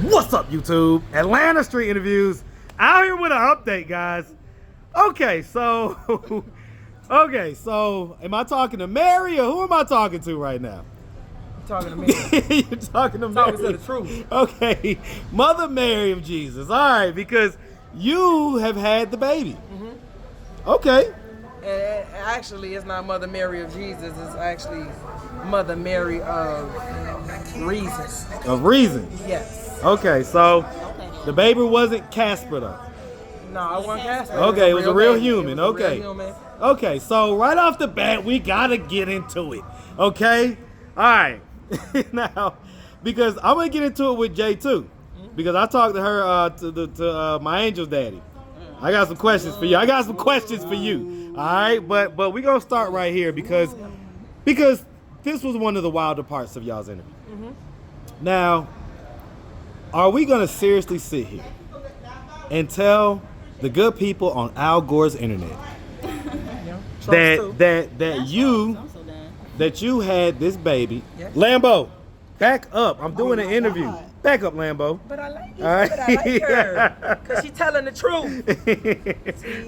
What's up, YouTube? Atlanta Street Interviews. Out here with an update, guys. Okay, so am I talking to Mary or who am I talking to right now? You're talking to me. You're talking to Mary. Talking to the truth. Okay, Mother Mary of Jesus. All right, because you have had the baby. Okay. And actually, it's not Mother Mary of Jesus. It's actually Mother Mary of Reason. Of reason. Yes. Okay, so the baby wasn't Casper though. No, it wasn't Casper. Okay, it was a real human. It was a Okay. real human. Okay, so right off the bat, we gotta get into it. Okay? Alright. Now, because I'm gonna get into it with Jay too. Because I talked to her to my angel's daddy. I got some questions for you. Alright, but we gonna start right here because this was one of the wilder parts of y'all's interview. Now, are we gonna seriously sit here and tell the good people on Al Gore's internet that you had this baby? Yes. Lambo, back up. I'm doing an interview. God. Back up, Lambo. But I like it. All right. But I like her. Because she's telling the truth.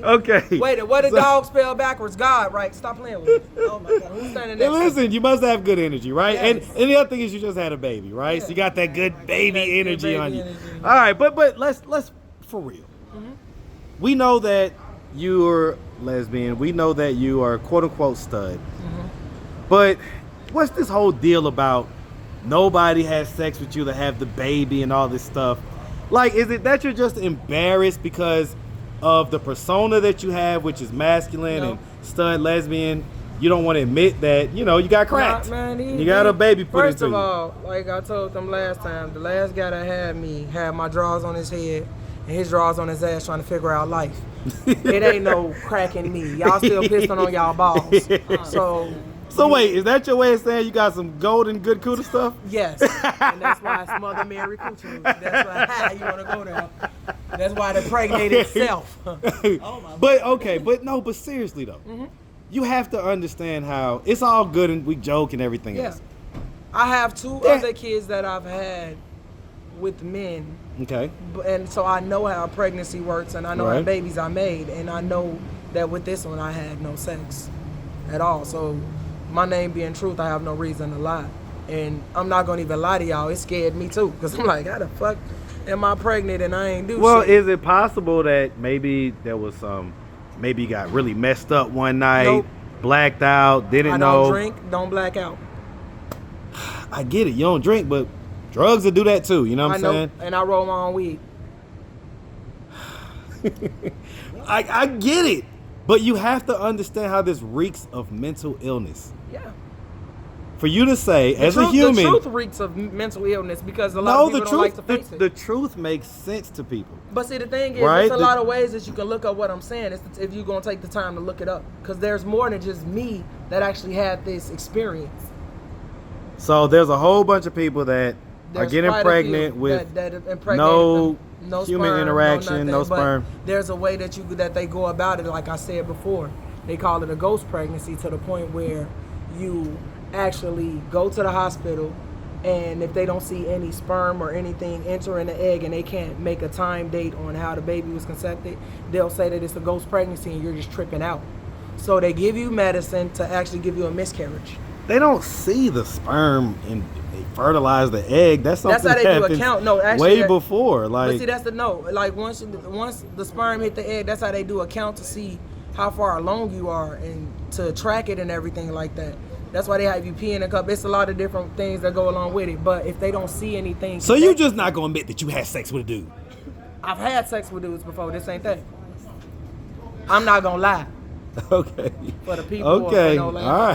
Okay. Wait, what did dog spell backwards? God, right? Stop playing with me. Oh my God. Who's standing Hey, next to me? listen, you must have good energy, right? Yes. And the other thing is you just had a baby, right? Yeah. So you got that good baby That good energy baby on you. energy. All right, but let's for real. We know that you're lesbian. We know that you are quote unquote stud. But what's this whole deal about nobody has sex with you to have the baby and all this stuff? Like, is it that you're just embarrassed because of the persona that you have, which is masculine No. and stud lesbian? You don't want to admit that, you know, you got cracked. Nah, man, You got a baby put First into of you. all, like I told them last time, the last guy that had me had my drawers on his head and his drawers on his ass trying to figure out life. It ain't no cracking me. Y'all still pissing on y'all balls. So wait, is that your way of saying you got some golden good cooter stuff? Yes, and that's why it's Mother Mary Coochie. That's why you want to go there. That's why it impregnated itself. But seriously though, you have to understand how it's all good and we joke and everything Yeah. else. I have two other kids that I've had with men, Okay. and so I know how pregnancy works, and I know how Right. babies I made, and I know that with this one I had no sex at all. So my name being Truth, I have no reason to lie, and I'm not gonna even lie to y'all. It scared me too, because I'm like, how the fuck am I pregnant and I ain't do Well, shit? is it possible that maybe there was maybe you got really messed up one night, Nope. blacked out, didn't I know? don't drink, don't black out. I get it, you don't drink, but drugs will do that too. You know what I'm saying? And I roll my own weed. I get it, but you have to understand how this reeks of mental illness. Yeah. For you to say, as a The human, truth reeks of mental illness because a lot of people don't like to face it. the truth makes sense to people. But see, the thing is, Right? there's a lot of ways that you can look up what I'm saying if you're going to take the time to look it up. Because there's more than just me that actually had this experience. So there's a whole bunch of people that are There's getting quite a pregnant few with that impregnated no them, no human sperm, interaction, no nothing, but sperm. There's a way that they go about it, like I said before. They call it a ghost pregnancy, to the point where you actually go to the hospital, and if they don't see any sperm or anything entering the egg and they can't make a time date on how the baby was conceived, they'll say that it's a ghost pregnancy and you're just tripping out. So they give you medicine to actually give you a miscarriage. They don't see the sperm and they fertilize the egg. That's something That's how they that do a happens count. No, actually, way before. But Like, see, that's the no. Like once the sperm hit the egg, that's how they do a count to see how far along you are and to track it and everything like that. That's why they have you pee in a cup. It's a lot of different things that go along with it. But if they don't see anything, so you just not gonna admit that you had sex with a dude? I've had sex with dudes before. This ain't that. I'm not gonna lie. Okay. For the people. Okay. All All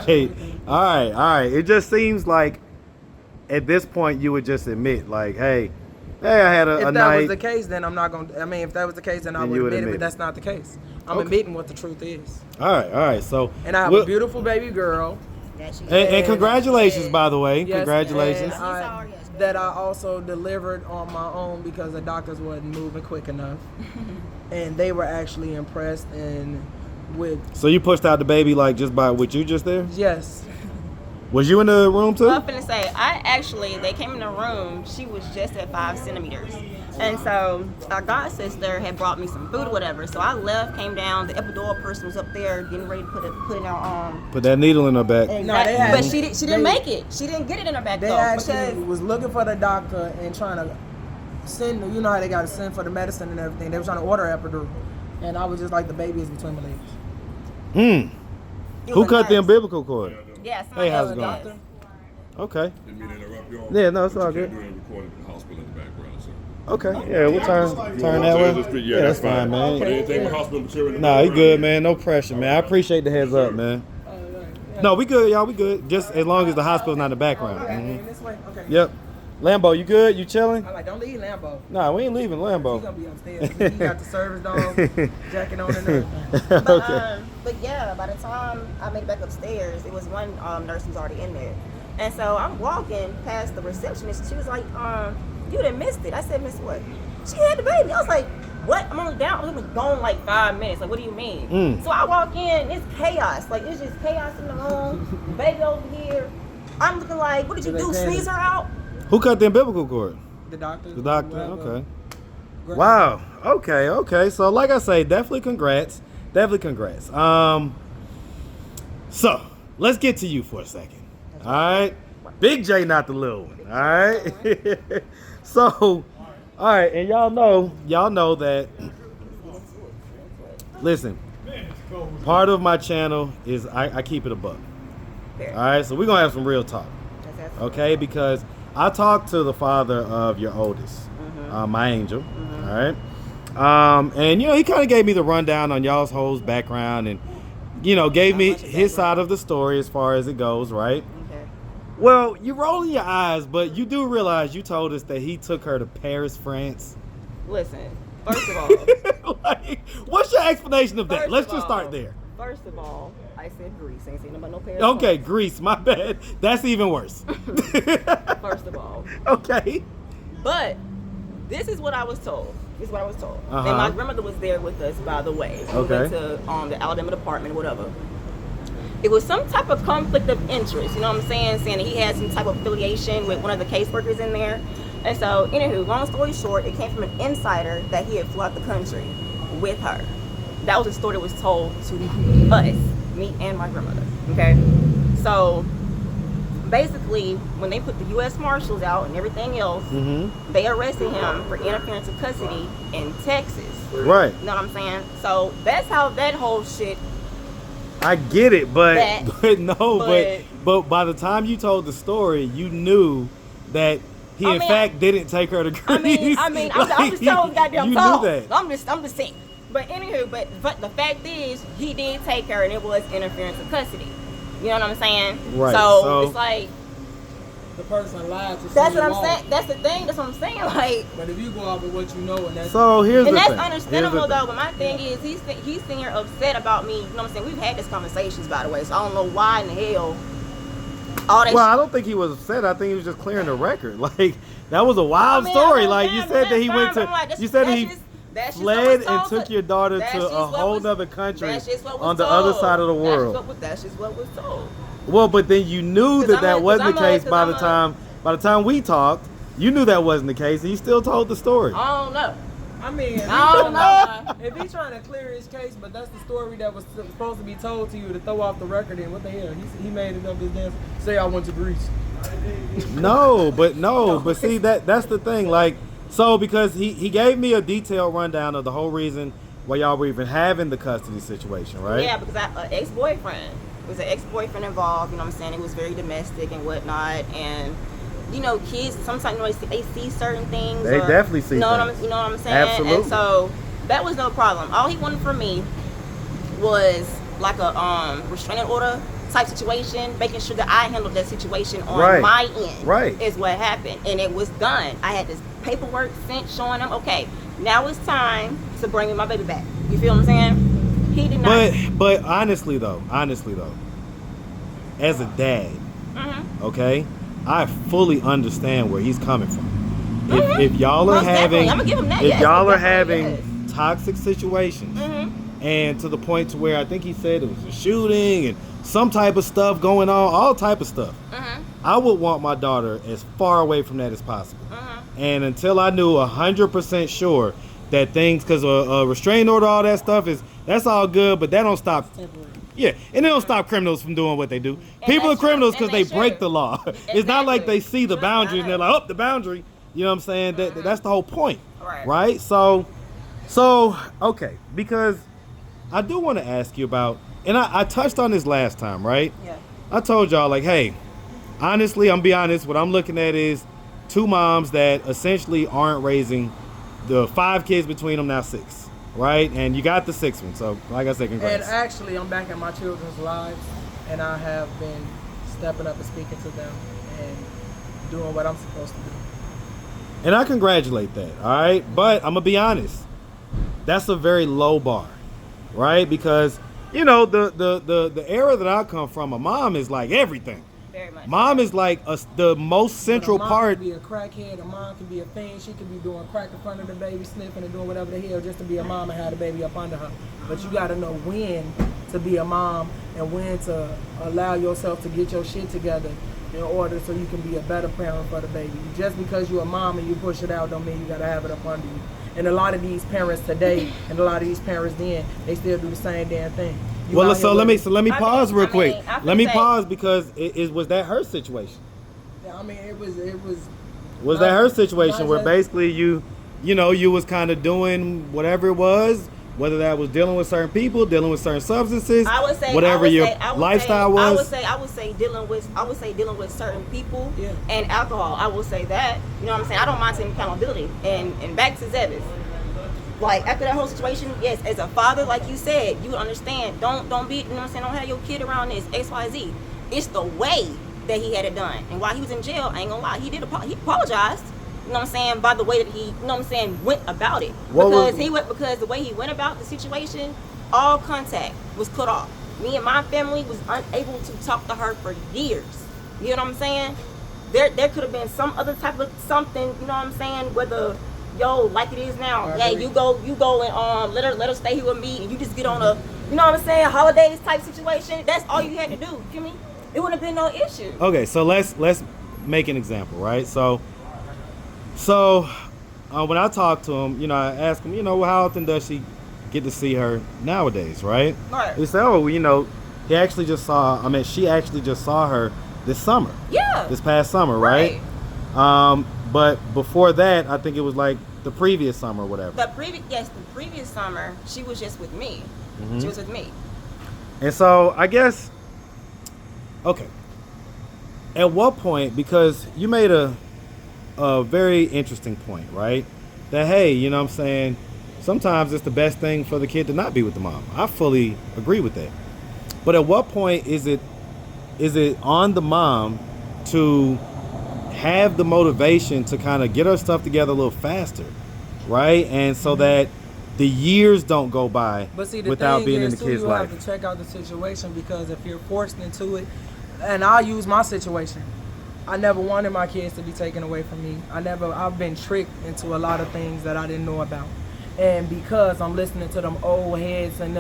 right. It just seems like at this point you would just admit, like, hey, I had a If that night. was the case, then I'm not gonna. I mean, if that was the case, then I Then would you would admit it. admit But it. that's not the case. I'm Okay. admitting what the truth is. All right. So. And I have we'll- a beautiful baby girl. And congratulations, by the way. Yes, Congratulations. and that I also delivered on my own because the doctors wasn't moving quick enough, and they were actually impressed. And with So you pushed out the baby like just by with you just there? yes, Was you in the room too? I'm finna say, they came in the room, she was just at 5 centimeters. And so our god sister had brought me some food or whatever. So I left, came down, the epidural person was up there getting ready to put it in our arm. Put that needle in her back. But she didn't make it. She didn't get it in her back They though. actually was looking for the doctor and trying to send, you know how they got to send for the medicine and everything. They were trying to order epidural. And I was just like, the baby is between my legs. Who cut the umbilical cord? Yeah, Hey, how's it going? Doctor. Okay. Didn't mean to interrupt y'all. Yeah, no, it's all But you good. can't do any recording in the hospital in the background, sir. Okay. Yeah, we'll turn that way. Yeah, that's fine, man. But anything with hospital material. Nah, he good, man. No pressure, man. I appreciate the heads up, man. No, we good, y'all. We good. Just as long as the hospital's not in the background. Okay, this way. Okay. Yep. Lambo, you good? You chilling? I'm like, don't leave Lambo. Nah, we ain't leaving He's Lambo. gonna be upstairs. He got the service dog jacket on and everything. But yeah, by the time I made it back upstairs, it was one nurse who was already in there. And so I'm walking past the receptionist. She was like, you done missed it. I said, miss what? She had the baby. I was like, what? I'm only down. I was gone like 5 minutes. Like, what do you mean? So I walk in, it's chaos. Like, it's just chaos in the room. Baby over here. I'm looking like, what did you do? Sneeze her out? Who cut the umbilical cord? The doctor. The doctor. Okay. Wow. Okay. So, like I say, definitely congrats. So let's get to you for a second. All right. Big J, not the little one. All right. So, all right, and y'all know that. Listen, part of my channel is I keep it a buck. All right. So we're gonna have some real talk. Okay, because I talked to the father of your oldest, my angel, all right? And, he kind of gave me the rundown on y'all's whole background and, gave me his side of the story as far as it goes, right? Okay. Well, you're rolling your eyes, but you do realize you told us that he took her to Paris, France. Listen, first of all. Like, what's your explanation of that? First Let's of just all, start there. First of all, I said Greece. I ain't saying about no Paris. Okay, Greece, my bad. That's even worse. First of all. Okay. But this is what I was told. And Uh-huh. my grandmother was there with us, by the way. We went to the Alabama department, whatever. It was some type of conflict of interest, you know what I'm saying? Saying that he had some type of affiliation with one of the caseworkers in there. And so, anywho, long story short, it came from an insider that he had flew out the country with her. That was a story that was told to us, me and my grandmother, okay? So, basically, when they put the U.S. Marshals out and everything else, they arrested him for interference of custody in Texas. Right. You know what I'm saying? So, that's how that whole shit... I get it, but But- but by the time you told the story, you knew that he in fact didn't take her to Greece. I'm just telling goddamn you talk. knew that. I'm just saying. But anywho, but the fact is, he did take her, and it was interference of custody. You know what I'm saying? Right. So it's like, The person lied to that's send what you I'm saying. That's the thing. That's what I'm saying. Like, But if you go off of what you know, and that's So here's and the that's thing. understandable Here's the though. But my thing is, he's sitting here upset about me. You know what I'm saying? We've had these conversations, by the way. So I don't know why in the hell all that. Well, I don't think he was upset. I think he was just clearing the record. Like that was a wild story. Like you said that he went to. You said he fled and took your daughter to a whole other country on the other side of the world. That's just what was told. Well, but then you knew that wasn't the case by the time we talked. You knew that wasn't the case, and you still told the story. I don't know. I mean, I don't know. if he's trying to clear his case, but that's the story that was supposed to be told to you to throw off the record. And what the hell? He made it up his dance. Say I went to Greece. No, but see that's the thing. Like, so because he gave me a detailed rundown of the whole reason why y'all were even having the custody situation, right? Yeah, because ex-boyfriend. There was an ex-boyfriend involved. You know what I'm saying? It was very domestic and whatnot, and. Kids sometimes they see certain things. They definitely see. You know what I'm saying? Absolutely. And so that was no problem. All he wanted from me was like a restraining order type situation, making sure that I handled that situation on my end. Right. Is what happened, and it was done. I had this paperwork sent showing him, okay, now it's time to bring me my baby back. You feel what I'm saying? He did not. But honestly though, as a dad, okay. I fully understand where he's coming from. If y'all are Most having, definitely. I'ma give him that. if Yes, y'all are definitely, having toxic situations, and to the point to where I think he said it was a shooting and some type of stuff going on, all type of stuff. I would want my daughter as far away from that as possible. And until I knew 100% sure that things, because a restraining order, all that stuff that's all good, but that don't stop. Yeah, and it don't stop criminals from doing what they do. People are criminals because they break the law. It's not like they see the boundary and they're like, oh, the boundary. You know what I'm saying? That's the whole point, right? So, okay, because I do want to ask you about, and I touched on this last time, right? Yeah. I told y'all, like, hey, honestly, I'm be honest, what I'm looking at is two moms that essentially aren't raising the 5 kids between them, now 6. Right, and you got the 6th one, so like I said, congrats. And actually, I'm back in my children's lives, and I have been stepping up and speaking to them and doing what I'm supposed to do. And I congratulate that, all right? But I'm gonna be honest, that's a very low bar, right? Because you know the era that I come from, a mom is like everything. Very much. Mom is like the most central part. A mom can be a crackhead, a mom can be a fiend, she could be doing crack in front of the baby, sniffing and doing whatever the hell just to be a mom and have the baby up under her. But you gotta know when to be a mom and when to allow yourself to get your shit together in order so you can be a better parent for the baby. Just because you're a mom and you push it out don't mean you gotta have it up under you. And a lot of these parents today and a lot of these parents then, they still do the same damn thing. Well, so let me pause real quick. Let me pause because was that her situation? Yeah, I mean, it was. Was that her situation where basically you was kind of doing whatever it was, whether that was dealing with certain people, dealing with certain substances, whatever your lifestyle was? I would say dealing with certain people and alcohol. I will say that. You know what I'm saying? I don't mind taking accountability. And back to Zevis. Like, after that whole situation, yes, as a father, like you said, you understand. Don't be, you know what I'm saying, don't have your kid around this, XYZ. It's the way that he had it done. And while he was in jail, I ain't gonna lie, he apologized, you know what I'm saying, by the way that he, you know what I'm saying, went about it. Because the way he went about the situation, all contact was cut off. Me and my family was unable to talk to her for years. You know what I'm saying? There could have been some other type of something, you know what I'm saying, whether like it is now. Yeah, you go and let her stay here with me, and you just get on a, you know what I'm saying, holidays type situation. That's all you had to do. You feel me? It wouldn't have been no issue. Okay, so let's make an example, right? So when I talk to him, I ask him, how often does she get to see her nowadays, right? Right. He said, she actually just saw her this summer. Yeah. This past summer, right? But before that, I think it was like the previous summer or whatever. The previous summer, she was just with me. Mm-hmm. She was with me. And so I guess, okay, at what point, because you made a very interesting point, right? That, hey, you know what I'm saying, sometimes it's the best thing for the kid to not be with the mom. I fully agree with that. But at what point is it on the mom to have the motivation to kind of get her stuff together a little faster, right? And so that the years don't go by without being in the kid's life. You have to check out the situation, because if you're forced into it, and I'll use my situation. I never wanted my kids to be taken away from me. I've been tricked into a lot of things that I didn't know about. And because I'm listening to them old heads and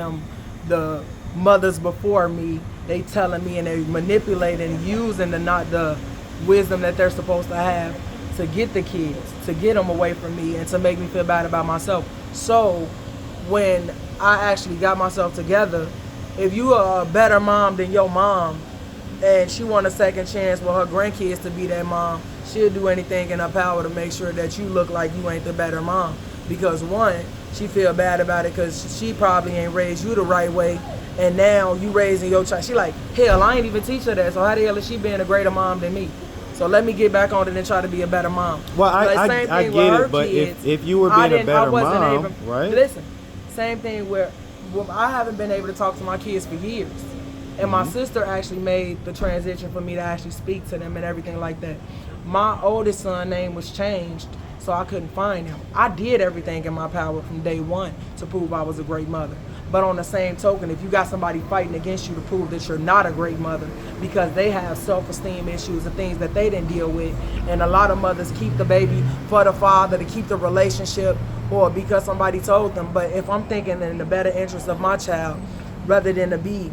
the mothers before me, they telling me and they manipulating and using the wisdom that they're supposed to have to get the kids, to get them away from me and to make me feel bad about myself. So when I actually got myself together, if you are a better mom than your mom and she want a second chance with her grandkids to be that mom, she'll do anything in her power to make sure that you look like you ain't the better mom. Because one, she feel bad about it because she probably ain't raised you the right way, and now you raising your child. She like, hell, I ain't even teach her that, so how the hell is she being a greater mom than me? So let me get back on it and try to be a better mom. Well, I get it, but kids, if you were being a better mom, right? Listen, same thing where I haven't been able to talk to my kids for years. And my sister actually made the transition for me to actually speak to them and everything like that. My oldest son's name was changed, so I couldn't find him. I did everything in my power from day one to prove I was a great mother. But on the same token, if you got somebody fighting against you to prove that you're not a great mother because they have self-esteem issues and things that they didn't deal with, and a lot of mothers keep the baby for the father to keep the relationship or because somebody told them. But if I'm thinking in the better interest of my child, rather than to be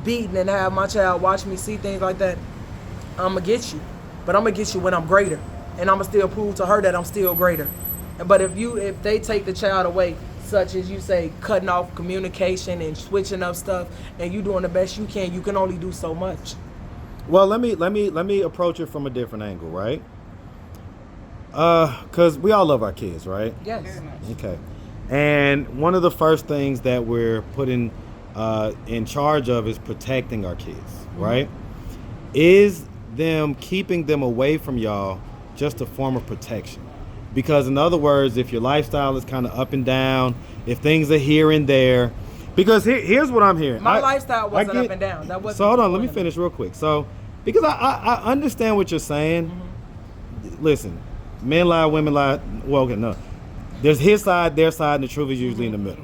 beaten and have my child watch me see things like that, I'm going to get you. But I'm going to get you when I'm greater. And I'm going to still prove to her that I'm still greater. But if they take the child away, such as you say, cutting off communication and switching up stuff, and you doing the best you can only do so much. Well, let me approach it from a different angle, right? Because we all love our kids, right? Yes. Okay. And one of the first things that we're put in charge of is protecting our kids, right? Is them keeping them away from y'all just a form of protection? Because in other words, if your lifestyle is kind of up and down, if things are here and there, because here's what I'm hearing. My lifestyle wasn't up and down. That wasn't. So hold on, let me finish real quick. So because I understand what you're saying. Listen, men lie, women lie. Well, okay, no. There's his side, their side, and the truth is usually in the middle.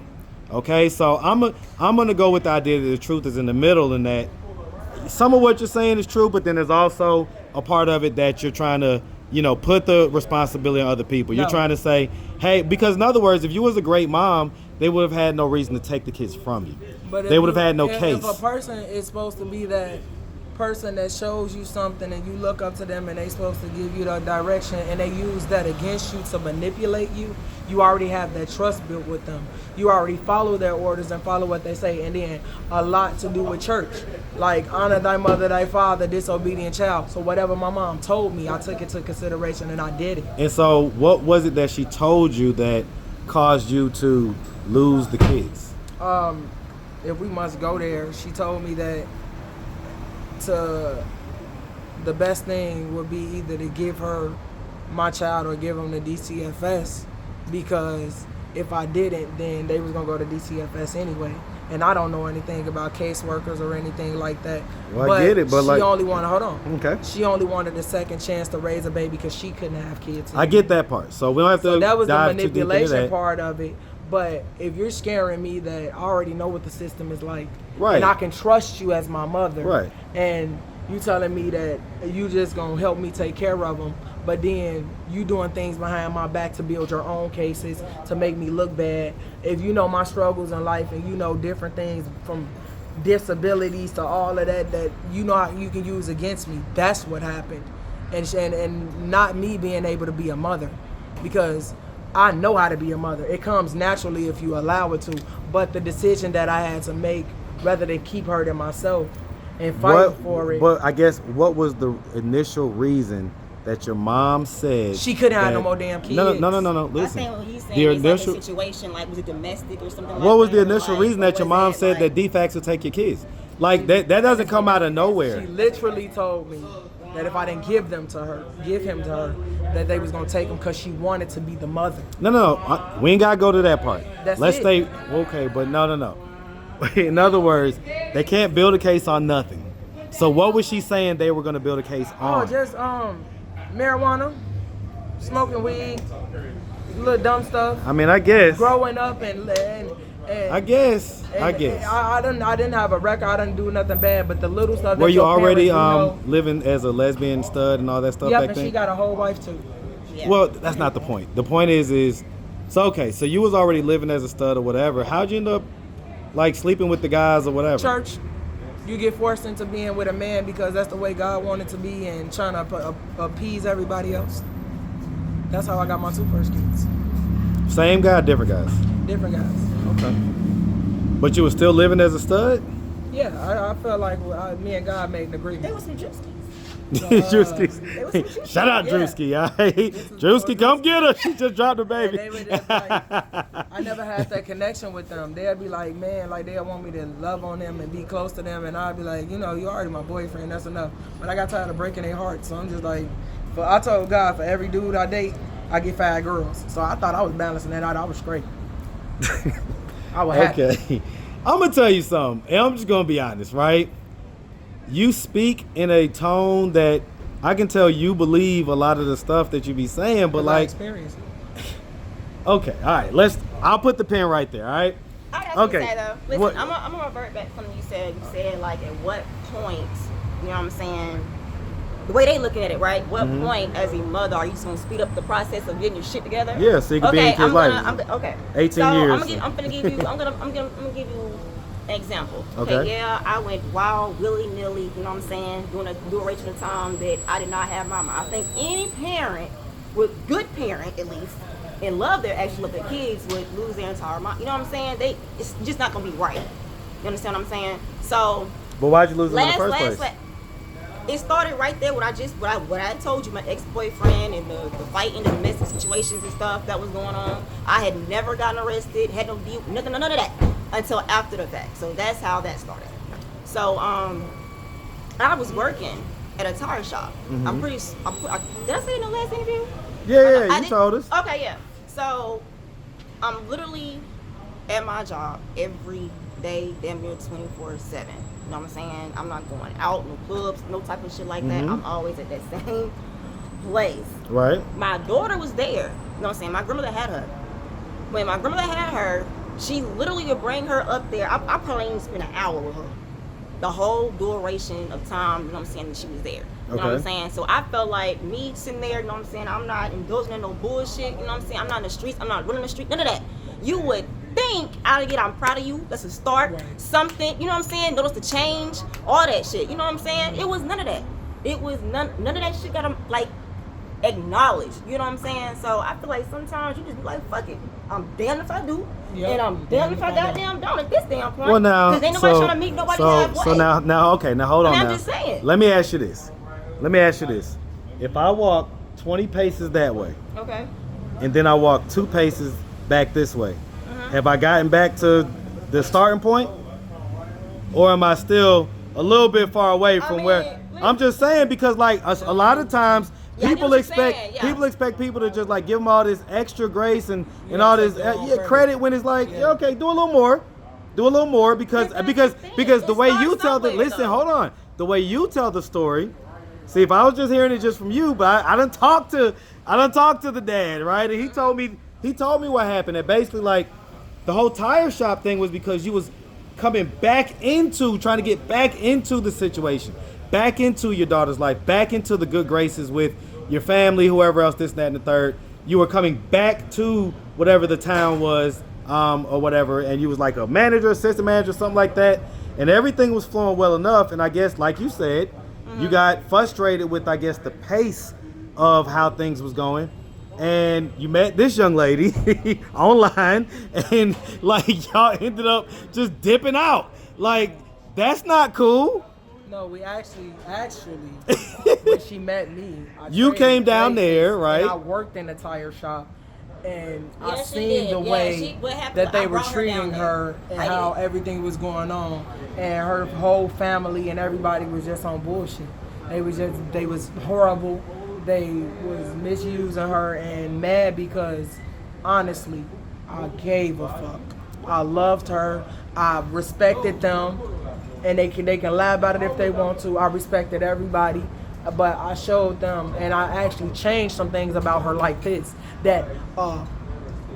Okay, so I'm gonna go with the idea that the truth is in the middle, and that some of what you're saying is true, but then there's also a part of it that you're trying to, put the responsibility on other people. You're trying to say, hey, because in other words, if you was a great mom, they would have had no reason to take the kids from you. But they would have had no case. If a person is supposed to be that person that shows you something and you look up to them and they supposed to give you the direction and they use that against you to manipulate you, you already have that trust built with them. You already follow their orders and follow what they say. And then a lot to do with church. Like, honor thy mother, thy father, disobedient child. So whatever my mom told me, I took it to consideration and I did it. And so what was it that she told you that caused you to lose the kids? If we must go there, she told me that the best thing would be either to give her my child or give him the DCFS, because if I didn't, then they was gonna go to DCFS anyway. And I don't know anything about caseworkers or anything like that. Well, I get it, but she only wanted, hold on. Okay. She only wanted a second chance to raise a baby because she couldn't have kids. I get that part. So we don't have to. So that was the dive too deep into manipulation that. part of it. But if you're scaring me that I already know what the system is like, right, and I can trust you as my mother, right, and you telling me that you just gonna help me take care of them, but then you doing things behind my back to build your own cases to make me look bad. If you know my struggles in life and you know different things from disabilities to all of that you know how you can use against me, that's what happened. And not me being able to be a mother, because I know how to be a mother. It comes naturally if you allow it to. But the decision that I had to make, rather than keep hurting myself and fighting for it. But I guess, what was the initial reason that your mom said she couldn't have no more damn kids? No. Listen. I think what he's saying is like a situation, like, was it domestic or something like that? What was the initial reason that your mom said that DFACS would take your kids? Like, that doesn't come out of nowhere. She literally told me that if I didn't give him to her, that they was gonna take him because she wanted to be the mother. No. We ain't gotta go to that part. Let's it. stay okay, but no. In other words, they can't build a case on nothing. So what was she saying they were gonna build a case on? Oh, just marijuana, smoking weed, little dumb stuff. I mean, I guess. Growing up and I guess. I didn't have a record. I didn't do nothing bad, but the little stuff. Were that you your already parents, living as a lesbian stud and all that stuff Yep, back and then? she got a whole wife too. Yeah. Well, that's not the point. The point is so okay. So you was already living as a stud or whatever. How'd you end up like sleeping with the guys or whatever? Church. You get forced into being with a man because that's the way God wanted to be, and trying to appease everybody else. That's how I got my two first kids. Same guy, different guys. Different guys. Okay. But you were still living as a stud? Yeah, I felt like me and God made an There agreement. was some Drewskis. Drewski. Shout out Drewski. Drewski, come get her. She just dropped the baby. And they were just like, I never had that connection with them. They'd be like, man, like they'd want me to love on them and be close to them, and I'd be like, you already my boyfriend, that's enough. But I got tired of breaking their hearts, so I'm just like, but I told God, for every dude I date, I get 5 girls. So I thought I was balancing that out. I was straight. I was happy. Okay. I'm going to tell you something, and I'm just going to be honest, right? You speak in a tone that I can tell you believe a lot of the stuff that you be saying, but I like, experienced it. okay, all right, I'll put the pen right there, all right? I got Okay. to say though. Listen, What- I'm gonna revert back to something you said. You said like at what point, you know what I'm saying? The way they looking at it, right? What point as a mother are you just gonna speed up the process of getting your shit together? Yeah, so you can be in Okay, kids' I'm life. gonna, okay. 18 so years. I'm gonna give you. I'm gonna give you an example. Okay. Yeah, I went wild, willy nilly. You know what I'm saying? Doing a duration of time that I did not have mama. I think any parent, with good parent at least, and love their kids would lose their entire mind. You know what I'm saying? It's just not gonna be right. You understand what I'm saying? So. But why'd you lose them in the first place? It started right there. What I told you, my ex-boyfriend and the fight and the domestic situations and stuff that was going on. I had never gotten arrested, had no deal, none of that until after the fact. So that's how that started. So I was working at a tire shop. Did I say it in the last interview? Yeah, you told us. Okay, yeah. So I'm literally at my job every day, damn near 24/7. You know what I'm saying? I'm not going out, no clubs, no type of shit like that. I'm always at that same place. Right. My daughter was there. You know what I'm saying? My grandmother had her. When my grandmother had her, she literally would bring her up there. I probably didn't spend an hour with her. The whole duration of time, you know what I'm saying, that she was there. You know what I'm saying? So I felt like me sitting there, you know what I'm saying, I'm not indulging in no bullshit, you know what I'm saying? I'm not in the streets, I'm not running the street, none of that. You would think out of it, I'm proud of you. That's a start. Right. Something, you know what I'm saying? Notice the change, all that shit. You know what I'm saying? It was none of that. It was none of that shit got like acknowledged. You know what I'm saying? So I feel like sometimes you just be like, fuck it. I'm damned if I do, and I'm damned if I goddamn don't at this damn point. Well, now, because ain't nobody trying to meet nobody halfway. So now, okay, now hold on. I'm now. just saying. Let me ask you this. If I walk 20 paces that way, Okay. and then I walk 2 paces back this way, have I gotten back to the starting point, or am I still a little bit far away from where? I'm just saying, because like a lot of times Yeah, I people know what expect you're saying, yeah. people expect people to just like give them all this extra grace and all this credit when it's like, yeah, okay, do a little more because That's not the because thing. the It way starts you tell the somewhere, listen, though. hold on, the way you tell the story. See, if I was just hearing it just from you, but I done talked to the dad, right? And he told me what happened. That basically like the whole tire shop thing was because you was trying to get back into the situation, back into your daughter's life, back into the good graces with your family, whoever else, this, that, and the third. You were coming back to whatever the town was, or whatever, and you was like a manager, assistant manager, something like that, and everything was flowing well enough. And I guess, like you said, you got frustrated with, I guess, the pace of how things was going. And you met this young lady online, and like y'all ended up just dipping out. Like, that's not cool. No, we actually, when she met me, You traded came down places, there, right? And I worked in a tire shop, and I Yes, she seen did. the Yeah, way what happened, that they I were brought her down treating there. her and I how did. everything was going on, and her whole family and everybody was just on bullshit. They was horrible. They was misusing her and mad because, honestly, I gave a fuck. I loved her. I respected them, and they can lie about it if they want to. I respected everybody, but I showed them, and I actually changed some things about her like this that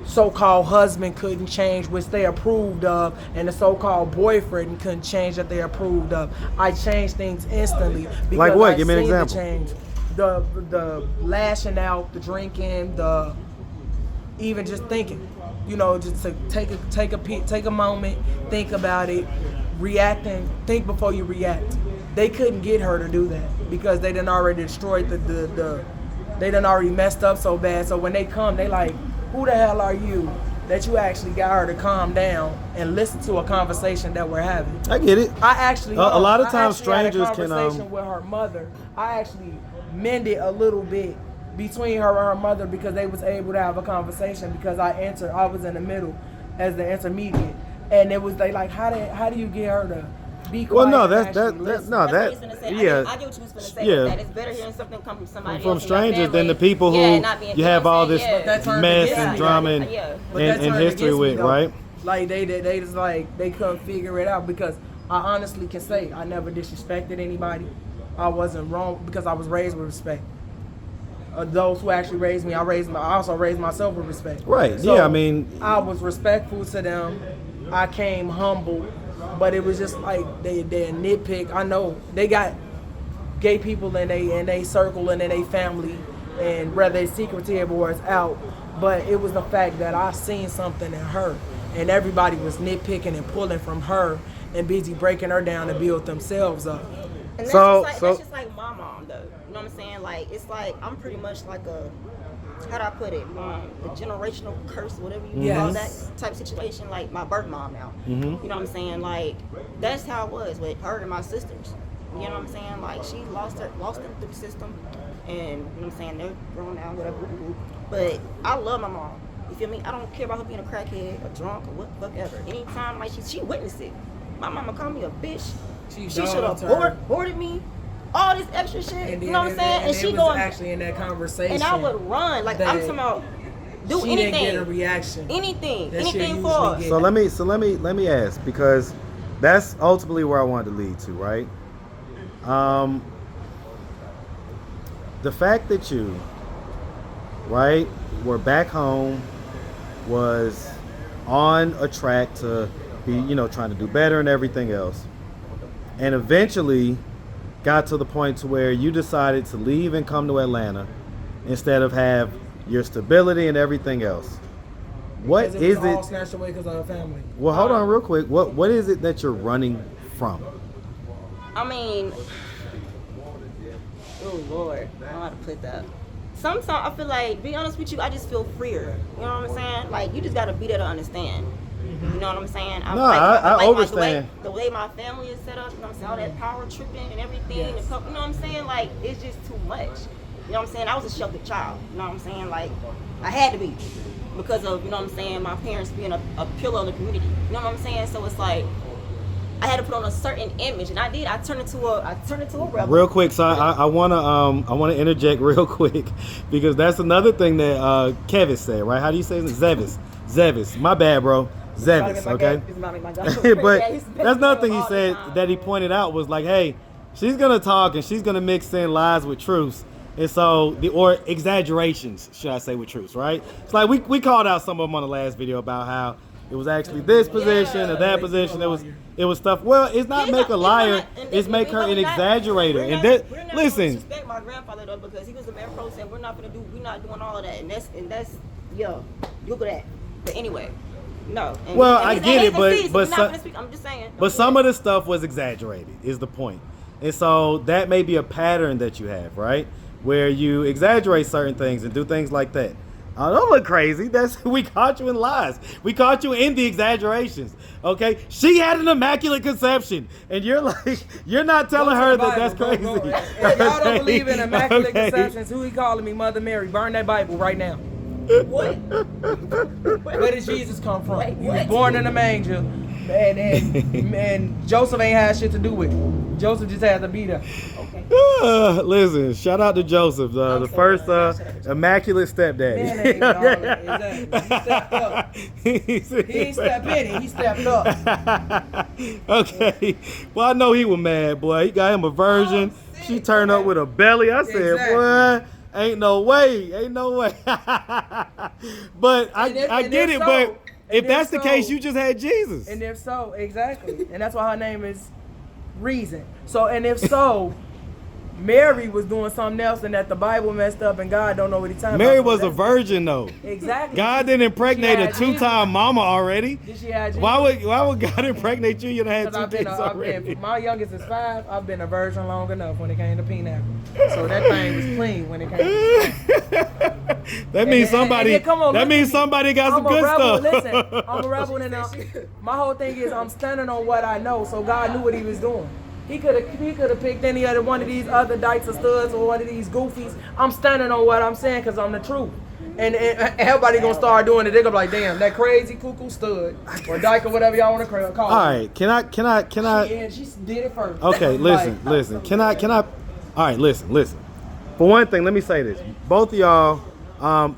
so-called husband couldn't change, which they approved of, and the so-called boyfriend couldn't change that they approved of. I changed things instantly because Like what? I Give me an seen the example. change. The lashing out, the drinking, the even just thinking, just to take a moment, think about it, reacting, think before you react. They couldn't get her to do that because they done already destroyed they done already messed up so bad. So when they come, they like, who the hell are you that you actually got her to calm down and listen to a conversation that we're having? I get it. I actually A lot of times I actually strangers had a can, conversation with her mother. I actually mended a little bit between her and her mother because they was able to have a conversation because I was in the middle as the intermediate, and it was they like, how do you get her to be quiet? Well, no, and that's actually that listen? no, That's what that he's finna say. yeah. I get what you was finna say Yeah. with that. It's better hearing something come from somebody From else in your strangers than the family. people who Yeah, not being, you have all this yeah. That turned mess against and me. drama Yeah. But that and turned history against me, with, though. right? Like they just like they couldn't figure it out because I honestly can say I never disrespected anybody. I wasn't wrong because I was raised with respect. Those who actually raised me, I also raised myself with respect. Right. So Yeah, I mean, I was respectful to them. I came humble, but it was just like they nitpick. I know they got gay people in they circle and in they family, and whether it's secretive or it's out. But it was the fact that I seen something in her, and everybody was nitpicking and pulling from her and busy breaking her down to build themselves up. And that's, that's just like my mom, though. You know what I'm saying? Like, it's like I'm pretty much like a, how do I put it? The generational curse, whatever you call that type situation. Like my birth mom now. You know what I'm saying? Like, that's how it was with her and my sisters. You know what I'm saying? Like, she lost it through the system, and you know what I'm saying? They're grown now, whatever. But I love my mom. You feel me? I don't care about her being a crackhead, a drunk, or whatever. Anytime, like she witnessed it. My mama called me a bitch. She should have boarded me. All this extra shit. And then, you know what I'm saying? And she was actually in that conversation. And I would run. Like, I'm talking about do she anything. Didn't get a reaction. Anything for her. So let me ask, because that's ultimately where I wanted to lead to, right? The fact that you, right, were back home, was on a track to be, you know, trying to do better and everything else, and eventually got to the point to where you decided to leave and come to Atlanta instead of have your stability and everything else. What because is it? Was all it? snatched away because of our family. Well, hold on real quick. What is it that you're running from? I mean, oh Lord, I don't know how to put that. Sometimes I feel like, to be honest with you, I just feel freer. You know what I'm saying? Like, you just gotta be there to understand. You know what I'm saying? I understand. The way my family is set up, you know what I'm saying? All that power tripping and everything. Yes. You know what I'm saying? Like, it's just too much. You know what I'm saying? I was a sheltered child. You know what I'm saying? Like, I had to be. Because of, you know what I'm saying, my parents being a pillar of the community. You know what I'm saying? So it's like, I had to put on a certain image, and I did. I turned into a rebel. Real quick, so I wanna interject real quick, because that's another thing that Kevin said, right? How do you say it? Zevis. My bad, bro. Zevis, okay? But that's another thing he said that he pointed out was like, hey, she's gonna talk and she's gonna mix in lies with truths. And so, or exaggerations, should I say, with truths, right? It's like we called out some of them on the last video about how it was actually this position or that position. It was stuff. Well, it's not make a liar. It's make her an exaggerator. And that, listen. Respect my grandfather though, because he was the mayor pro saying we're not doing all of that, and that's Google that. But anyway, no. Well, I get it, but I'm just saying. But some of the stuff was exaggerated, is the point. And so that may be a pattern that you have, right? Where you exaggerate certain things and do things like that. Oh, don't look crazy. We caught you in lies. We caught you in the exaggerations. Okay, she had an immaculate conception, and you're not telling her that that's crazy. If y'all don't believe in immaculate conceptions, who he calling me Mother Mary? Burn that Bible right now. What? Where did Jesus come from? He was born in a manger, and Joseph ain't had shit to do with it. Joseph just had to be there. Okay. Listen, shout out to Joseph, the first immaculate stepdaddy. Man, ain't all that. Exactly. He stepped up. He ain't stepped in it. He stepped up. Okay. Well, I know he was mad, boy. He got him a virgin. She turned up with a belly. I said, boy, ain't no way. But I get it. But if that's the case, you just had Jesus. And if so, exactly. And that's why her name is Reason. So, and if so, Mary was doing something else, and that the Bible messed up, and God don't know what he's talking about. Mary was a virgin, though. Exactly. God didn't impregnate a two-time mama already. Did she have Jesus? Why would God impregnate you? You done had 2 kids already. My youngest is 5. I've been a virgin long enough when it came to pineapple. So that thing was clean when it came to That means somebody. That means somebody got some good stuff. Listen, I'm a rebel, and my whole thing is I'm standing on what I know. So God knew what He was doing. He could have picked any other one of these other dykes or studs or one of these goofies. I'm standing on what I'm saying because I'm the truth. And everybody gonna start doing it. They're gonna be like, damn, that crazy cuckoo stud or dyke or whatever y'all want to call it. All right, can I? She did it first. Okay, listen. Can I? All right, listen. For one thing, let me say this. Both of y'all,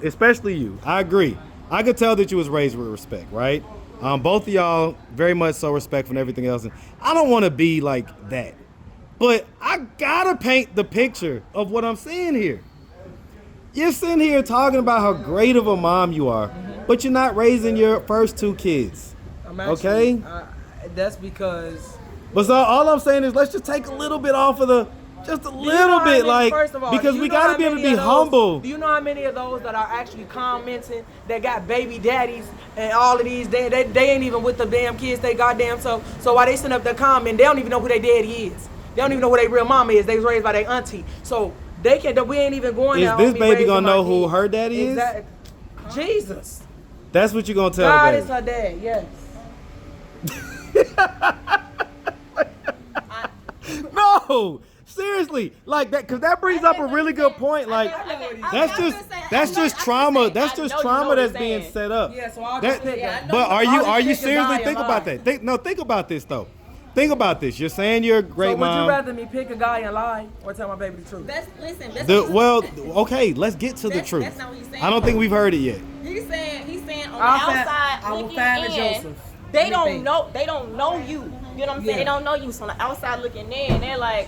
especially you, I agree. I could tell that you was raised with respect, right? Both of y'all very much so respectful and everything else. And I don't want to be like that, but I gotta paint the picture of what I'm seeing here. You're sitting here talking about how great of a mom you are, but you're not raising your first 2 kids. Okay? That's because. But so all I'm saying is let's just take a little bit off of the, just a little bit, like, first of all, because we got to be able to be humble. Do you know how many of those that are actually commenting that got baby daddies and all of these, they ain't even with the damn kids, they goddamn so while they send up their comment, they don't even know who their daddy is. They don't even know who their real mama is. They was raised by their auntie. So we ain't even going there. Is this baby gonna know who her daddy is? Jesus. That's what you're gonna tell God her. is her dad, yes. No, seriously, like that, because that brings up a really good point. Like, that's just trauma. That's just trauma that's being set up. Yeah, so I'll just pick her. But are you seriously guy think and about lie. that? Think about this though. Think about this. You're saying you're a great So would mom. you rather me pick a guy and lie or tell my baby the truth? Okay, let's get to the truth. That's not what he's saying. I don't think we've heard it yet. He's saying on the I outside will looking find a in, Joseph. they don't know you. You know what I'm saying? They don't know you. So on the outside looking in, they're like,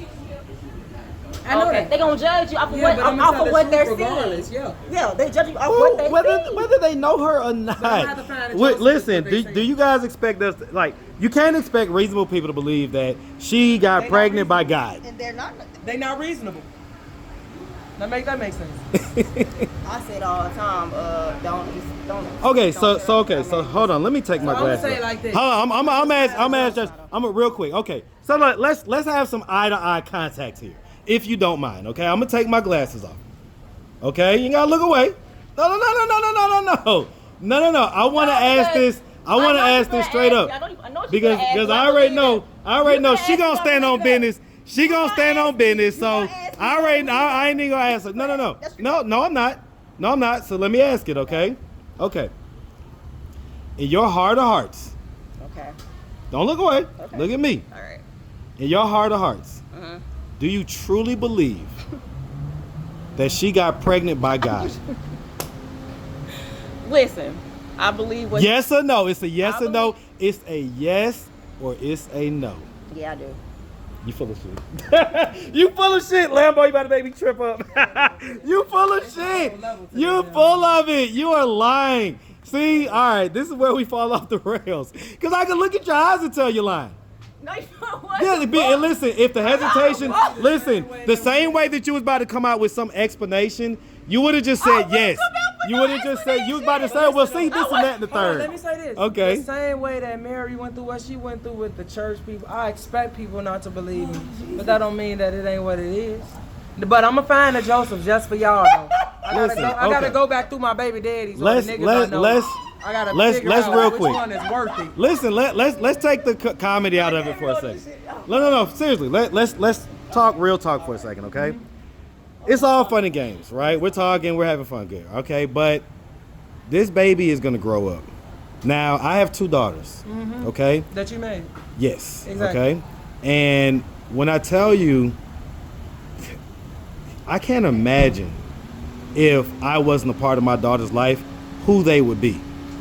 I know okay, that. they gonna judge you off of Yeah, but I'm gonna tell the what truth they're regardless, seeing. yeah. Yeah, they judge you off what they see. Whether they know her or not. have to find a Joseph Listen, what they do say. you guys expect us to, like, you can't expect reasonable people to believe that she got They not pregnant by God. And they're not. They not reasonable. That make sense. I say it all the time. Don't. Okay, so don't hold on. Let me take my I'm gonna glasses. say it off. like this. Hold on, I'm real quick. Okay, so let's have some eye to eye contact here, if you don't mind. Okay, I'm gonna take my glasses off. Okay, you gotta look away. No. I want to ask this. I want to ask this straight up because I already know she gonna stand on business. She gonna stand on business. So I ain't even gonna ask her. No, I'm not. So let me ask it. Okay. In your heart of hearts. Okay. Don't look away. Okay. Look at me. All right. In your heart of hearts, do you truly believe that she got pregnant by God? Listen, I believe what. Yes or no? It's a yes or no. It's a yes or it's a no. Yeah, I do. You full of shit. You full of shit, Lambo. You about to make me trip up. You full of shit. You full of it. You are lying. See, all right, this is where we fall off the rails. Because I can look at your eyes and tell you're lying. No, you know what? Yeah, and listen, if the hesitation, listen, the same way that you was about to come out with some explanation, you would have just said yes. You would have just said, you was about to say, well, see, this and that and the third. Let me say this. Okay. The same way that Mary went through what she went through with the church people, I expect people not to believe me. But that don't mean that it ain't what it is. But I'm gonna find a Joseph just for y'all though. I gotta go back through my baby daddies. Let's real quick. Which one is worth it? Listen, let's take the comedy out of it for a second. No, seriously. Let's talk real talk for a second, okay? It's all fun and games, right? We're talking, we're having fun good, okay? But this baby is gonna grow up. Now, I have 2 daughters, okay? That you made. Yes, Exactly. okay? And when I tell you, I can't imagine if I wasn't a part of my daughter's life, who they would be,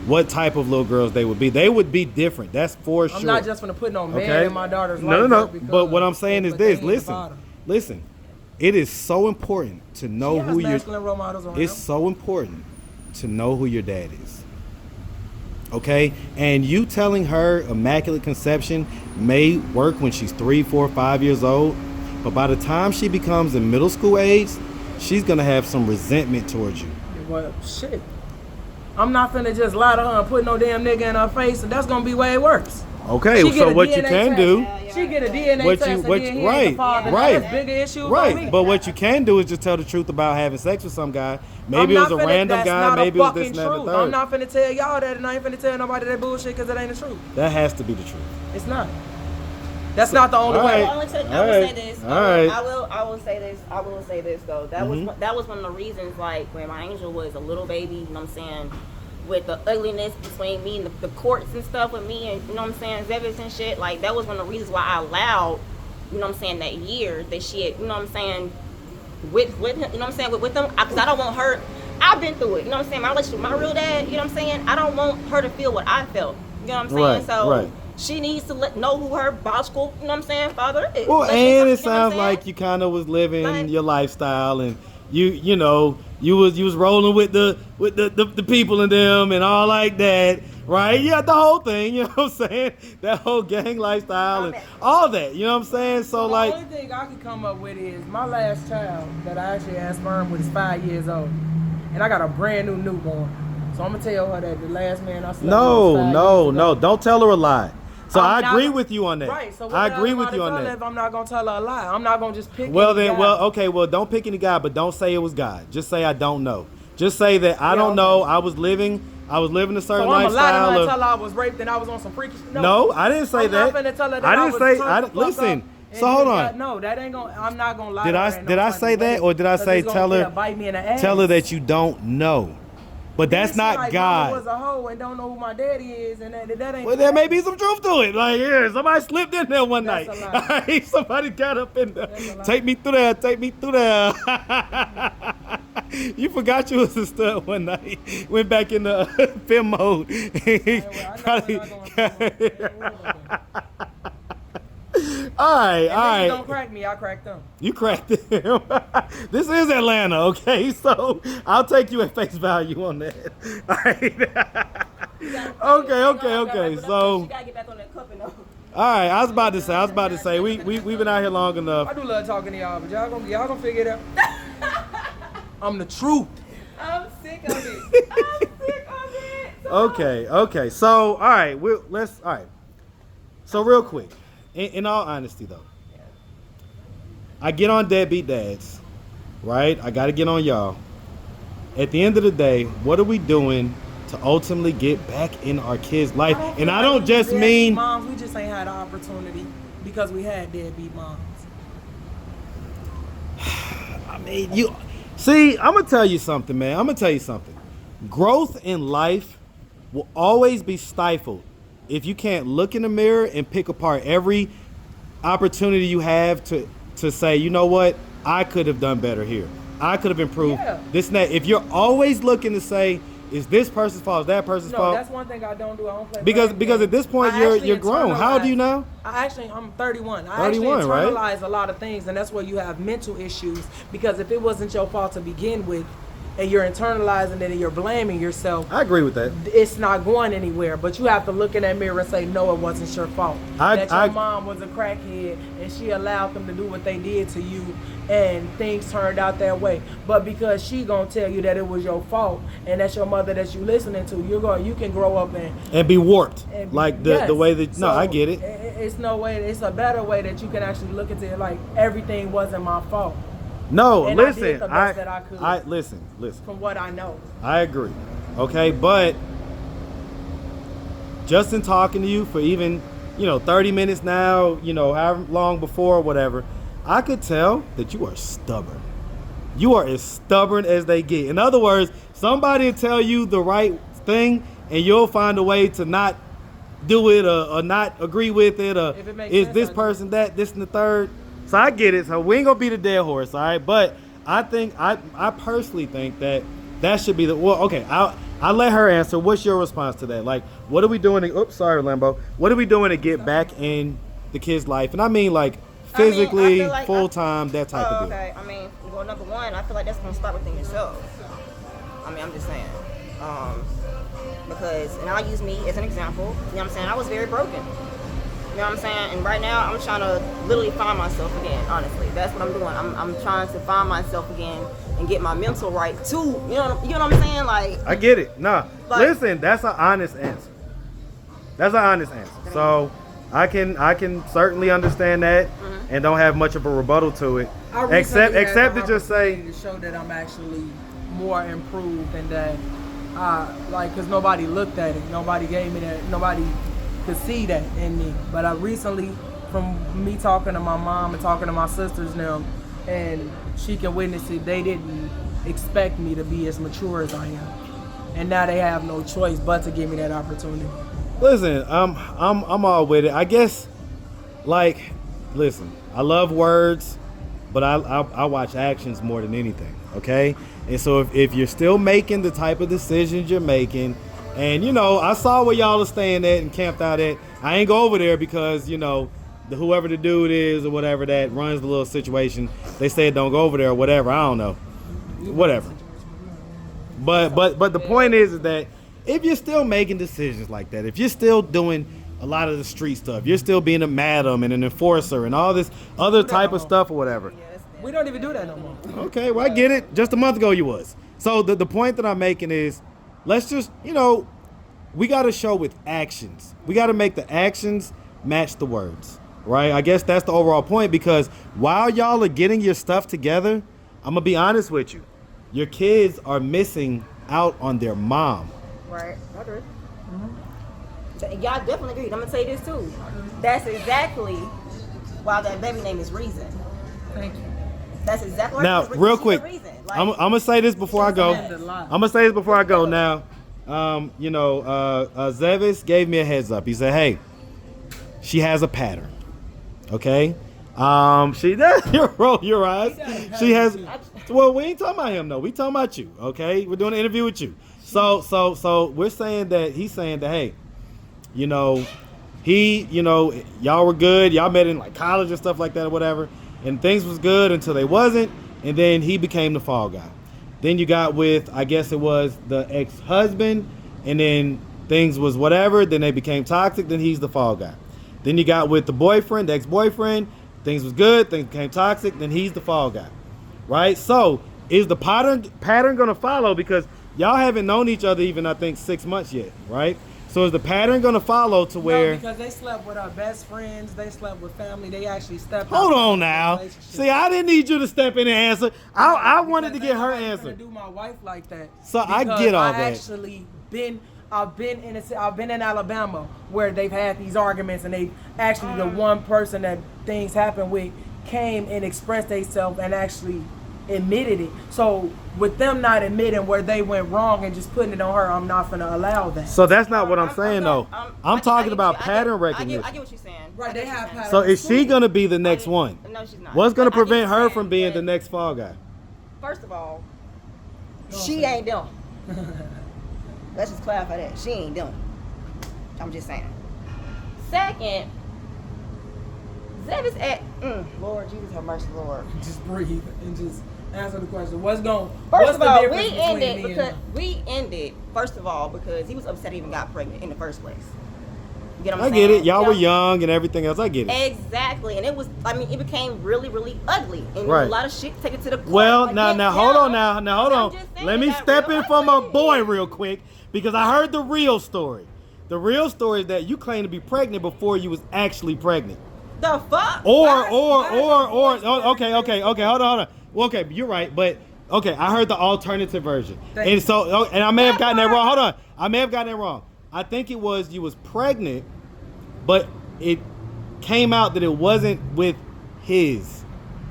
what type of little girls they would be. They would be different, that's for sure. I'm not just gonna put no man Okay? in my daughter's life. No. because- But what I'm saying is but this. they ain't the father. Listen. It is so important to know She has who your. masculine role models around. It's so important to know who your dad is. Okay, and you telling her immaculate conception may work when she's 3, 4, 5 years old, but by the time she becomes in middle school age, she's gonna have some resentment towards you. Well, shit. I'm not finna just lie to her and put no damn nigga in her face, and that's gonna be way worse. Okay, She get so a what you DNA can test. do. She get a DNA What test you- and what then you- he ain't the father. right. That's bigger issues on me. Right, but what you can do is just tell the truth about having sex with some guy. Maybe it I'm was a not finna- random that's guy, not a maybe it was fucking this and that and truth. the third. I'm not finna tell y'all that, and I ain't finna tell nobody that bullshit because it ain't the truth. That has to be the truth. It's not. That's not the only all way. right. I will say this. All right. I will say this though. That was one of the reasons. Like when my angel was a little baby, you know what I'm saying, with the ugliness between me and the courts and stuff with me, and you know what I'm saying, Zevis and shit. Like that was one of the reasons why I allowed, you know what I'm saying, that year that she had, you know what I'm saying, with him, you know what I'm saying, with them, because I don't want her. I've been through it, you know what I'm saying. My relationship with my real dad, you know what I'm saying. I don't want her to feel what I felt, you know what I'm saying. Right, So. right. She needs to know who her biological, you know what I'm saying, father is. Well, Let's and get it some- you know what I'm sounds saying? like you kind of was living Like- your lifestyle, and you know you was rolling with the people and them and all like that. right? Yeah, the whole thing, you know what I'm saying? That whole gang lifestyle and all that, you know what I'm saying? So, The like, only thing I can come up with is my last child that I actually had sperm with is 5 years old. And I got a brand new newborn. So I'm going to tell her that the last man I slept with was 5 years ago. no, don't tell her a lie. So I'm I agree not- with you on that. Right, so I agree with you on that. If I'm not going to tell her a lie, I'm not going to just pick Well any then, guy. well, okay, well, don't pick any guy, but don't say it was God. Just say I don't know. Just say that I Yeah, don't okay. know. I was living a certain So I'm a lie to her lifestyle and of. tell her I was raped and I was on some freaky shit. No, I didn't say I'm that. not finna tell her that I I didn't was say. turned the fuck Listen. up and So hold you on. got- No, that ain't gonna. I'm not gonna lie. Did to I her in did no I type say of that, way, or did I 'cause say it's gonna tell her bite me in the ass. tell her that you don't know? But that's Bitch, not like, God. Mama was a hoe and don't know who my daddy is, and that ain't. Well, there may be some truth to it. Like, yeah, somebody slipped in there one That's night. a lie. Alright, somebody got up in there. That's a lie. Take me through there. Take me through there. You forgot you was a stud one night. Went back in the film mode. All right, all right. Don't crack me. I cracked them. You cracked him. This is Atlanta, okay? So I'll take you at face value on that. All right. Okay. So. You gotta get back on that cup and All right, I was about to say, we've been out here long enough. I do love talking to y'all, but y'all gonna figure it out. I'm the truth. I'm sick of it. I'm sick of it. Okay. So, all right, all right. So, real quick, in all honesty, though, I get on deadbeat dads, right? I got to get on y'all. At the end of the day, what are we doing to ultimately get back in our kids' life? And I don't just mean moms. We just ain't had the opportunity because we had deadbeat moms. I mean, you see, I'm gonna tell you something, man. I'm gonna tell you something. Growth in life will always be stifled if you can't look in the mirror and pick apart every opportunity you have to say, you know what, I could have done better here. I could have improved this and that. If you're always looking to say, is this person's fault? Is that person's fault? No, that's one thing I don't do. I don't play Because at this point you're grown. How old are you now? I'm 31. I 31, actually right? internalize a lot of things, and that's where you have mental issues. Because if it wasn't your fault to begin with, and you're internalizing it and you're blaming yourself, I agree with that. it's not going anywhere. But you have to look in that mirror and say, no, it wasn't your fault. That your mom was a crackhead and she allowed them to do what they did to you, and things turned out that way. But because she gonna tell you that it was your fault, and that's your mother that you listening to, you can grow up and be warped, like the yes. way that. No, So, I get it. It's no way. It's a better way that you can actually look at it like everything wasn't my fault. No, And I listen. did the best that I could. Listen. From what I know. I agree. Okay, but just in talking to you for even, 30 minutes now, however long before or whatever, I could tell that you are stubborn. You are as stubborn as they get. In other words, somebody will tell you the right thing and you'll find a way to not do it or not agree with it, or If it makes is sense, this I do. person that, this and the third. So I get it. So we ain't gonna be the dead horse, all right? But I think I personally think that should be okay. I'll let her answer. What's your response to that? Like, what are we doing? Sorry, Lambo. What are we doing to get back in the kid's life? And I mean like physically, I feel like full time, that type of deal. Okay, I mean, well, number one, I feel like that's gonna start within yourself. I mean, I'm just saying, because, and I'll use me as an example. You know what I'm saying? I was very broken. You know what I'm saying? And right now, I'm trying to literally find myself again. Honestly, that's what I'm doing. I'm trying to find myself again and get my mental right too. You know what I'm saying? Like, I get it. Nah, Like- listen, that's an honest answer. So I can certainly understand that and don't have much of a rebuttal to it. Except to just say, to show that I'm actually more improved and that because nobody looked at it, nobody gave me that, nobody could see that in me. But I recently, from me talking to my mom and talking to my sisters now, and she can witness it, they didn't expect me to be as mature as I am, and now they have no choice but to give me that opportunity. listen, I'm all with it. I guess, like, listen, I love words, but I watch actions more than anything. Okay, and so if you're still making the type of decisions you're making, and I saw where y'all are staying at and camped out at. I ain't go over there because whoever the dude is or whatever that runs the little situation, they said don't go over there or whatever. I don't know, whatever. But the point is that if you're still making decisions like that, if you're still doing a lot of the street stuff, you're still being a madam and an enforcer and all this other type of stuff or whatever. We don't even do that no more. Okay, well, I get it. Just a month ago you was. So the point that I'm making is, let's just, we got to show with actions. We got to make the actions match the words, right? I guess that's the overall point, because while y'all are getting your stuff together, I'm going to be honest with you. Your kids are missing out on their mom. Right. I agree. Y'all definitely agree. I'm going to say this too. That's exactly why that baby name is Reason. Thank you. That's exactly why. Now, real quick, I'm going to say this before I go. Now, Zevis gave me a heads up. He said, hey, she has a pattern. Okay? She does. You roll your eyes. She has. Well, we ain't talking about him though. We talking about you. Okay? We're doing an interview with you. So we're saying that he's saying that, hey, y'all were good. Y'all met in like college and stuff like that or whatever, and things was good until they wasn't, and then he became the fall guy. Then you got with, I guess it was the ex-husband, and then things was whatever. Then they became toxic. Then he's the fall guy. Then you got with the boyfriend, the ex-boyfriend. Things was good. Things became toxic. Then he's the fall guy, right? So is the pattern going to follow? Because y'all haven't known each other even, I think, 6 months yet, right? So is the pattern going to follow to where... No, because they slept with our best friends. They slept with family. They actually stepped Hold out on now. See, I didn't need you to step in and answer. I wanted to get her answer. answer. I'm do my wife like that. So I get all that. I've been in Alabama where they've had these arguments, and they actually the one person that things happened with came and expressed themselves and actually admitted it. So with them not admitting where they went wrong and just putting it on her, I'm not gonna allow that. So that's not what I'm saying though. I'm talking about pattern recognition. I get what you're saying. Right, they have patterns. So is she gonna be the next one? No, she's not. What's gonna I get prevent what her you're from saying, being but the next fall guy? First of all, she ain't them. Let's just clarify that. She ain't them. I'm just saying. Second, Zev is at Lord Jesus have mercy, Lord. Just breathe and just answer the question. What's the First of all, difference between we ended first of all because he was upset he even got pregnant in the first place. You get what I I'm get saying? it. Y'all were young and everything else. I get it. Exactly, and it became really, really ugly, and Right. a lot of shit taken to the court. Well, Like, now hold on. Hold I'm on. just saying Let me that step real in for my ugly. boy real quick, because I heard the real story. The real story is that you claimed to be pregnant before you was actually pregnant. The fuck? Or okay, hold on. Well, okay, you're right, but okay, I heard the alternative version. And so, and I may have gotten that wrong. Hold on. I may have gotten it wrong. I think it was you was pregnant, but it came out that it wasn't with his.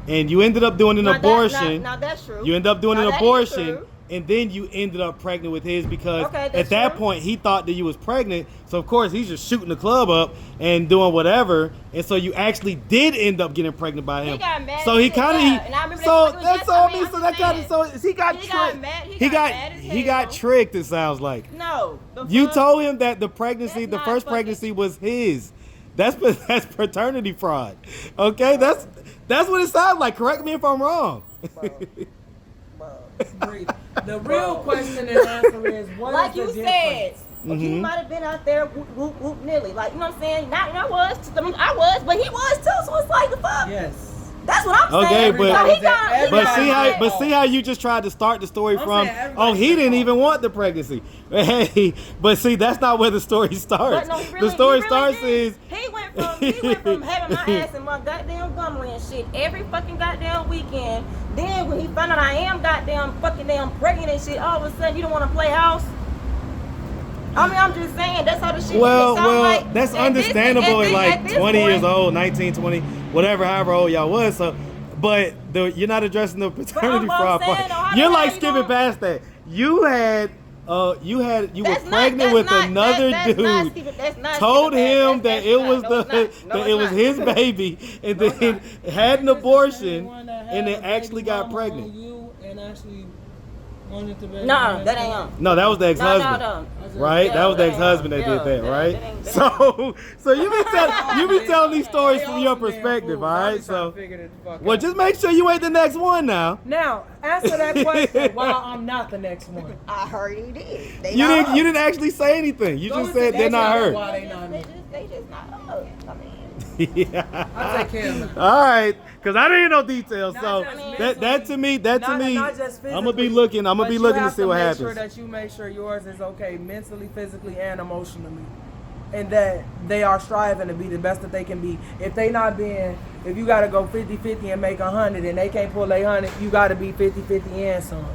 And you ended up doing an abortion. Now that's true. You ended up doing Now an that is abortion, true. and then you ended up pregnant with his because Okay, at that's that true. point he thought that you was pregnant. So of course he's just shooting the club up and doing whatever. And so you actually did end up getting pregnant by him. He got mad So as he shit, kind of yeah. And I remember so that that's all me. So that kind of so he got He got tricked. mad- He he got got mad as he got hell. tricked. It sounds like No. the you fuck? told him that the pregnancy, That's the not first fucking- pregnancy was his. That's paternity fraud. Okay, that's what it sounds like. Correct me if I'm wrong. Breathe. The real question and answer is what Like is you the said, difference? he might have been out there whoop whoop whoop nilly. Like, you know what I'm saying? Not I was, but he was too. So it's like the fuck. Yes. That's what I'm Okay, saying. but- So he got, But see how you just tried to start the story I'm from, saying everybody oh, he said didn't that. even want the pregnancy. Hey, but see, that's not where the story starts. But no, he really, the story he really starts did. is he went from having my ass in my goddamn Montgomery and shit every fucking goddamn weekend. Then when he found out I am goddamn fucking damn pregnant and shit, all of a sudden you don't want to play house. I mean, I'm just saying that's how the shit. well, is. So I'm like, that's at this- understandable at at like this 20 years point- old, 19, 20, whatever, however old y'all was. So, but you're not addressing the paternity I'm fraud saying, part. though, how You're the like hell you skipping gonna- past that. You were That's pregnant with another dude. Told him that it was his baby, and then had an abortion, and then actually got pregnant. You and actually Wanted to be. No, that ain't him. No, that was the ex-husband. No. Right? Yeah, that was the that ain't ex-husband him. that did Yeah, that, right? that ain't So you be telling these stories from your perspective, all right? So, well, just make sure you ain't the next one now. Now, answer that question while I'm not the next one. I heard he did. They You not didn't us. actually say anything. You Go just into said they're that not channel hurt. while They just not us. I mean, Yeah. I take care of them. All right, because I didn't know details. Not So just that to me, Not just I'm gonna be physically, looking. I'm gonna but be you looking to have see what make happens. Sure that you make sure yours is okay mentally, physically, and emotionally, and that they are striving to be the best that they can be. If they not being, if you gotta go 50-50 and make 100, and they can't pull 100, you gotta be 50-50 and some.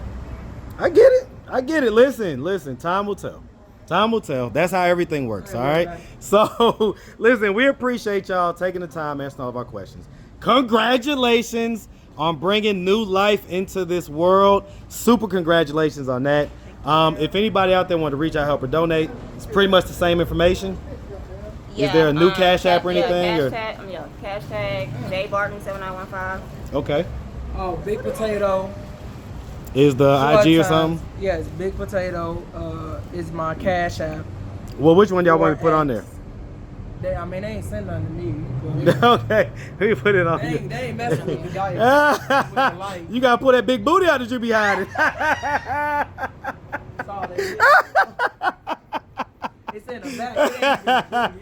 I get it. I get it. Listen. Time will tell. Time will tell. That's how everything works. All right. So listen, we appreciate y'all taking the time answering all of our questions. Congratulations on bringing new life into this world. Super congratulations on that. If anybody out there want to reach out, help, or donate, it's pretty much the same information. Is there a new Cash App or anything? Cash tag J Barton 7915. Okay. Oh, Big Potato. Is the Short IG or times. something? Yes, Big Potato is my Cash App. Well, which one y'all want to put on there? They ain't send nothing to me. Okay, we put it on. They ain't messing with me. Y'all You gotta pull that big booty out that you be hiding. It's in the back.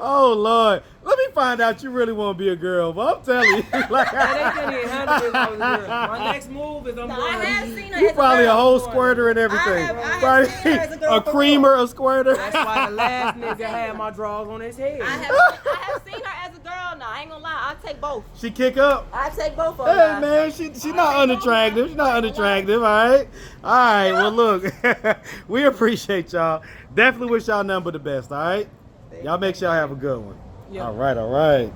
Oh Lord, let me find out you really want to be a girl. But I'm telling you, like, They can't even handle this over here. My next move is I'm I going. have seen her you as probably a girl. whole squirter and everything. I have Probably seen her as a girl a for creamer, a squirter. That's why the last nigga had my drawers on his head. I have seen her as a girl now. I ain't gonna lie. I'll take both. She kick up. I take both of Hey them. man, she's not unattractive. She's not unattractive, all right? All right, well look, we appreciate y'all. Definitely wish y'all nothing but the best, all right? Y'all make sure y'all have a good one. Yeah. All right.